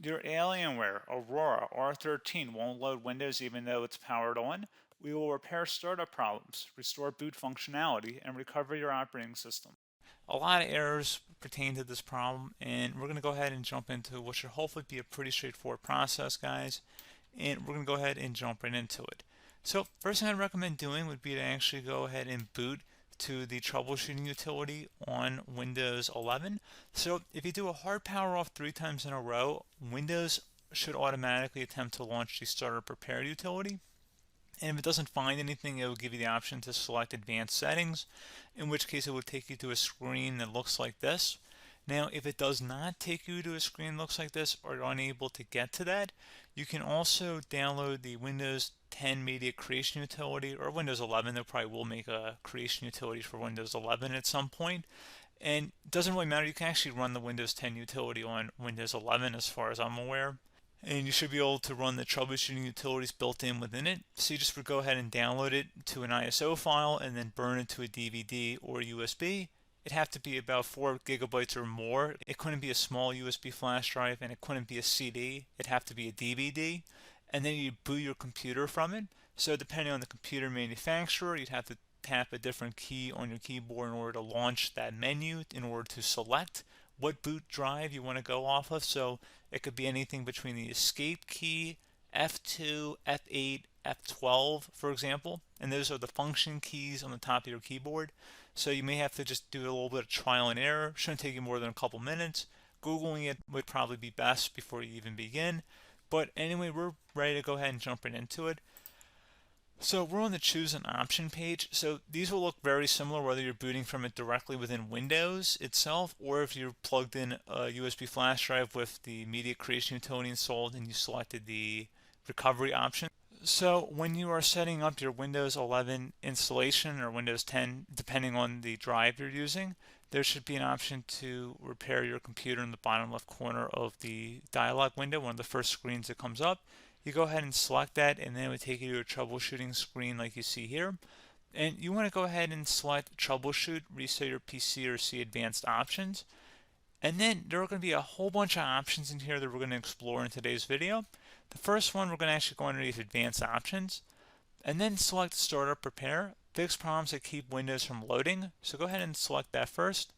Your Alienware Aurora R13 won't load Windows even though it's powered on. We will repair startup problems, restore boot functionality, and recover your operating system. A lot of errors pertain to this problem, and we're going to go ahead and jump into what should hopefully be a pretty straightforward process, guys. And we're going to go ahead and jump right into it. So first thing I'd recommend doing would be to actually go ahead and boot to the troubleshooting utility on Windows 11. So if you do a hard power off 3 times in a row, Windows should automatically attempt to launch the startup repair utility. And if it doesn't find anything, it will give you the option to select advanced settings, in which case it will take you to a screen that looks like this. Now, if it does not take you to a screen that looks like this, or you're unable to get to that, you can also download the Windows 10 Media Creation Utility, or Windows 11. They probably will make a creation utility for Windows 11 at some point. And it doesn't really matter, you can actually run the Windows 10 utility on Windows 11 as far as I'm aware. And you should be able to run the troubleshooting utilities built in within it. So you just would go ahead and download it to an ISO file and then burn it to a DVD or USB. It'd have to be about 4 gigabytes or more. It couldn't be a small USB flash drive, and it couldn't be a CD. It'd have to be a DVD. And then you boot your computer from it. So depending on the computer manufacturer, you'd have to tap a different key on your keyboard in order to launch that menu, in order to select what boot drive you want to go off of. So it could be anything between the escape key, F2, F8, F12, for example. And those are the function keys on the top of your keyboard. So you may have to just do a little bit of trial and error. Shouldn't take you more than a couple minutes. Googling it would probably be best before you even begin. But anyway, we're ready to go ahead and jump right into it. So we're on the choose an option page. So these will look very similar whether you're booting from it directly within Windows itself, or if you're plugged in a USB flash drive with the media creation utility installed and you selected the recovery option. So when you are setting up your Windows 11 installation or Windows 10, depending on the drive you're using, there should be an option to repair your computer in the bottom left corner of the dialog window, one of the first screens that comes up. You go ahead and select that, and then it would take you to a troubleshooting screen like you see here. And you want to go ahead and select troubleshoot, reset your PC, or see advanced options. And then there are going to be a whole bunch of options in here that we're going to explore in today's video. The first one, we're going to actually go underneath advanced options and then select startup repair, fix problems that keep Windows from loading. So go ahead and select that first.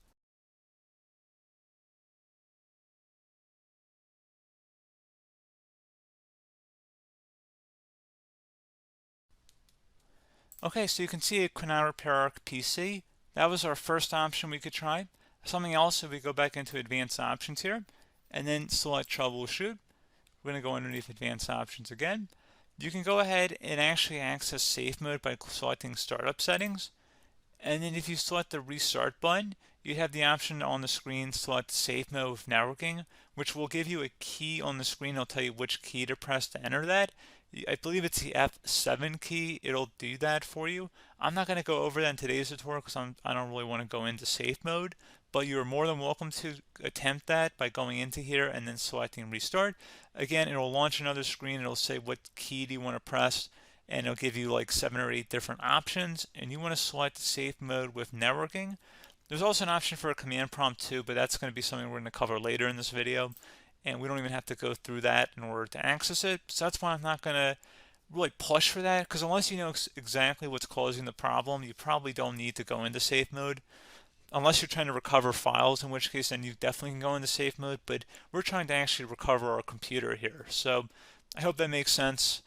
Okay, so you can see it could not repair our PC. That was our first option we could try. Something else, if we go back into advanced options here and then select troubleshoot, we're going to go underneath advanced options again. You can go ahead and actually access safe mode by selecting startup settings. And then if you select the restart button, you have the option on the screen select safe mode with networking, which will give you a key on the screen. It'll tell you which key to press to enter that. I believe it's the F7 key. It'll do that for you. I'm not going to go over that in today's tutorial because I don't really want to go into safe mode, but you're more than welcome to attempt that by going into here and then selecting restart. Again, it'll launch another screen. It'll say what key do you want to press, and it'll give you like 7 or 8 different options, and you want to select safe mode with networking. There's also an option for a command prompt too, but that's going to be something we're going to cover later in this video, and we don't even have to go through that in order to access it. So that's why I'm not going to really push for that, because unless you know exactly what's causing the problem, you probably don't need to go into safe mode. Unless you're trying to recover files, in which case then you definitely can go into safe mode, but we're trying to actually recover our computer here. So I hope that makes sense.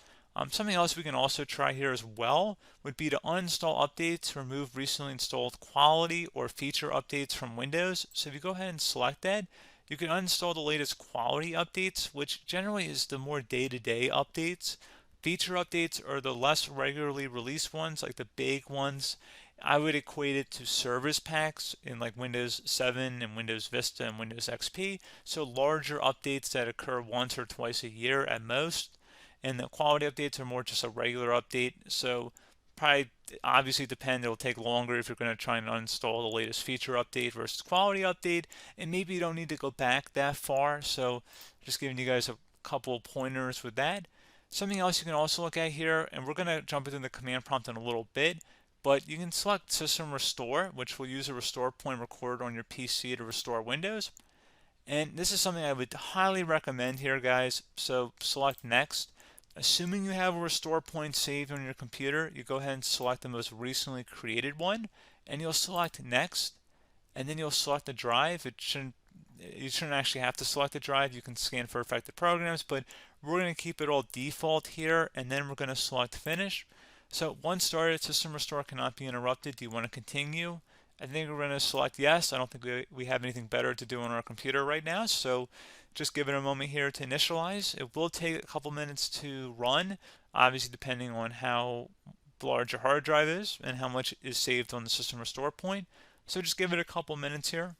Something else we can also try here as well would be to uninstall updates, remove recently installed quality or feature updates from Windows. So if you go ahead and select that, you can uninstall the latest quality updates, which generally is the more day-to-day updates. Feature updates are the less regularly released ones, like the big ones. I would equate it to service packs in like Windows 7 and Windows Vista and Windows XP. So larger updates that occur once or twice a year at most. And the quality updates are more just a regular update. So probably obviously depend, it'll take longer if you're going to try and uninstall the latest feature update versus quality update. And maybe you don't need to go back that far. So just giving you guys a couple of pointers with that. Something else you can also look at here, and we're going to jump into the command prompt in a little bit, but you can select System Restore, which will use a restore point recorded on your PC to restore Windows. And this is something I would highly recommend here, guys. So select next. Assuming you have a restore point saved on your computer, you go ahead and select the most recently created one, and you'll select next, and then you'll select the drive. You shouldn't actually have to select the drive. You can scan for affected programs, but we're going to keep it all default here, and then we're going to select finish. So once started, system restore cannot be interrupted. Do you want to continue? I think we're going to select yes. I don't think we have anything better to do on our computer right now, so just give it a moment here to initialize. It will take a couple minutes to run, obviously depending on how large your hard drive is and how much is saved on the system restore point. So just give it a couple minutes here.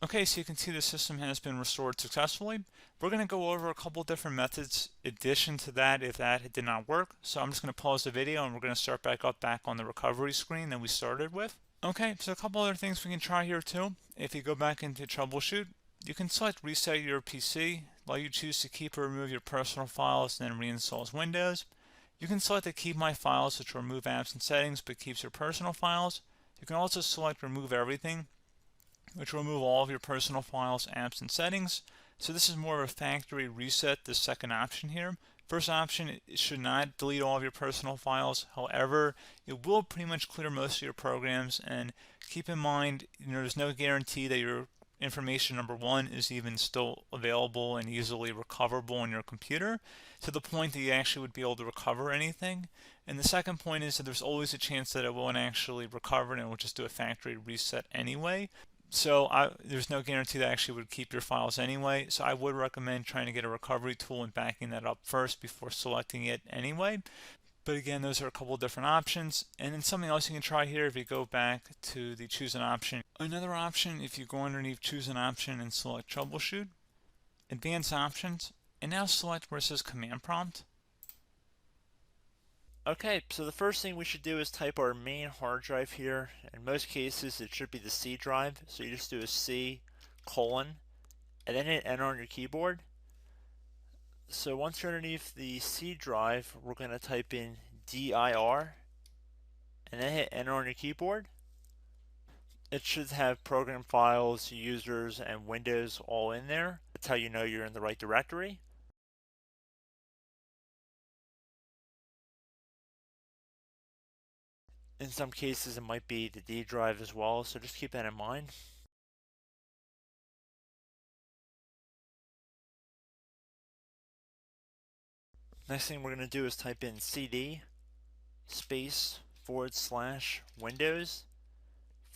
Okay, so you can see the system has been restored successfully. We're going to go over a couple different methods addition to that if that did not work. So I'm just going to pause the video and we're going to start back on the recovery screen that we started with. Okay, so a couple other things we can try here too. If you go back into troubleshoot, you can select reset your PC, while you choose to keep or remove your personal files and then reinstalls Windows. You can select to keep my files, which will remove apps and settings but keeps your personal files. You can also select remove everything, which will remove all of your personal files, apps, and settings. So this is more of a factory reset, the second option here. First option, it should not delete all of your personal files. However, it will pretty much clear most of your programs. And keep in mind, there's no guarantee that your information, number one, is even still available and easily recoverable on your computer to the point that you actually would be able to recover anything. And the second point is that there's always a chance that it won't actually recover and it will just do a factory reset anyway. So there's no guarantee that actually would keep your files anyway. So I would recommend trying to get a recovery tool and backing that up first before selecting it anyway. But again, those are a couple different options. And then something else you can try here, if you go back to the choose an option. Another option, if you go underneath choose an option and select troubleshoot, advanced options, and now select where it says command prompt. Okay, so the first thing we should do is type our main hard drive here. In most cases, it should be the C drive. So you just do a C colon and then hit enter on your keyboard. So once you're underneath the C drive, we're going to type in dir and then hit enter on your keyboard. It should have program files, users, and Windows all in there. That's how you know you're in the right directory. In some cases, it might be the D drive as well, so just keep that in mind. Next thing we're going to do is type in cd space / Windows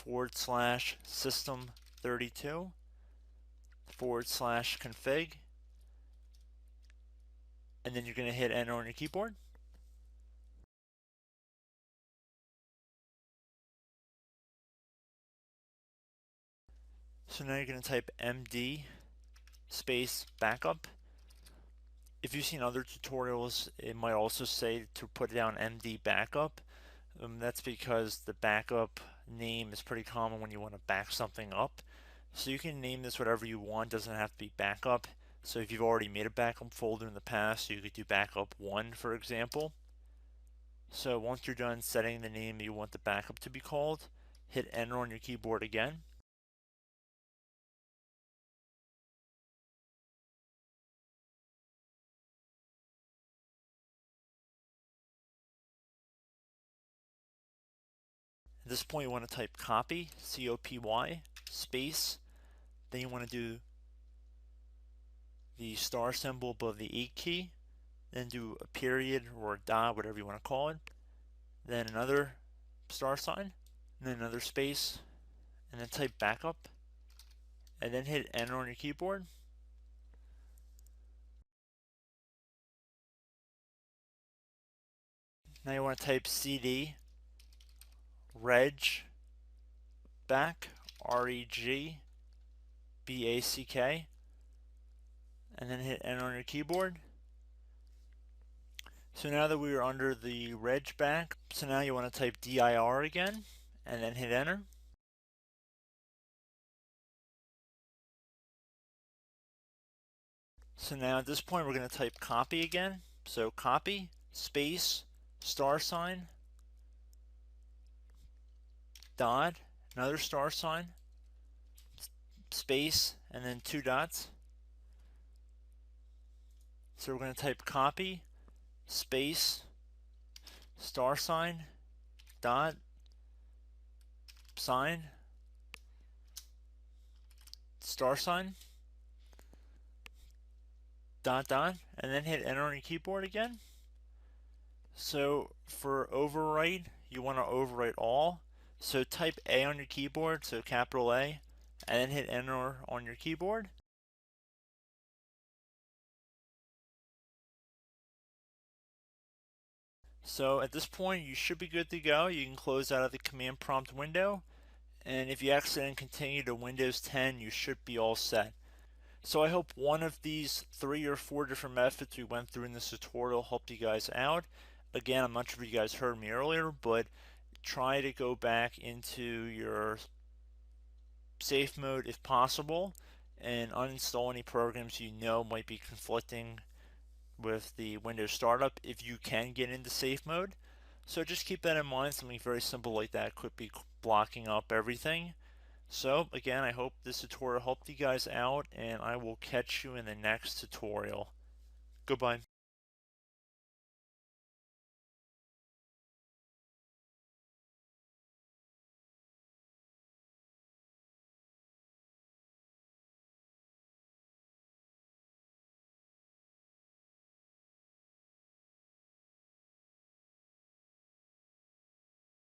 / system 32 / config, and then you're going to hit enter on your keyboard. So now you're going to type MD space backup. If you've seen other tutorials, it might also say to put down MD backup. That's because the backup name is pretty common when you want to back something up. So you can name this whatever you want, doesn't have to be backup. So if you've already made a backup folder in the past, you could do backup 1, for example. So once you're done setting the name you want the backup to be called, hit enter on your keyboard again. At this point you want to type copy, C-O-P-Y, space, then you want to do the star symbol above the 8 key, then do a period or a dot, whatever you want to call it, then another star sign, and then another space, and then type backup, and then hit enter on your keyboard. Now you want to type CD reg back, REG BACK, and then hit enter on your keyboard. So now that we are under the reg back, so now you want to type DIR again, and then hit enter. So now at this point we're going to type copy again. So copy, space, star sign, dot, another star sign, space, and then 2 dots. So we're going to type copy, space, star sign, dot, sign, star sign, dot, dot, and then hit enter on your keyboard again. So for overwrite, you want to overwrite all. So type A on your keyboard, so capital A, and then hit enter on your keyboard. So at this point you should be good to go. You can close out of the command prompt window, and if you accidentally continue to Windows 10 you should be all set. So I hope one of these 3 or 4 different methods we went through in this tutorial helped you guys out. Again, I'm not sure if you guys heard me earlier, but try to go back into your safe mode if possible and uninstall any programs you know might be conflicting with the Windows startup if you can get into safe mode. So just keep that in mind. Something very simple like that could be blocking up everything. So again, I hope this tutorial helped you guys out, and I will catch you in the next tutorial. Goodbye.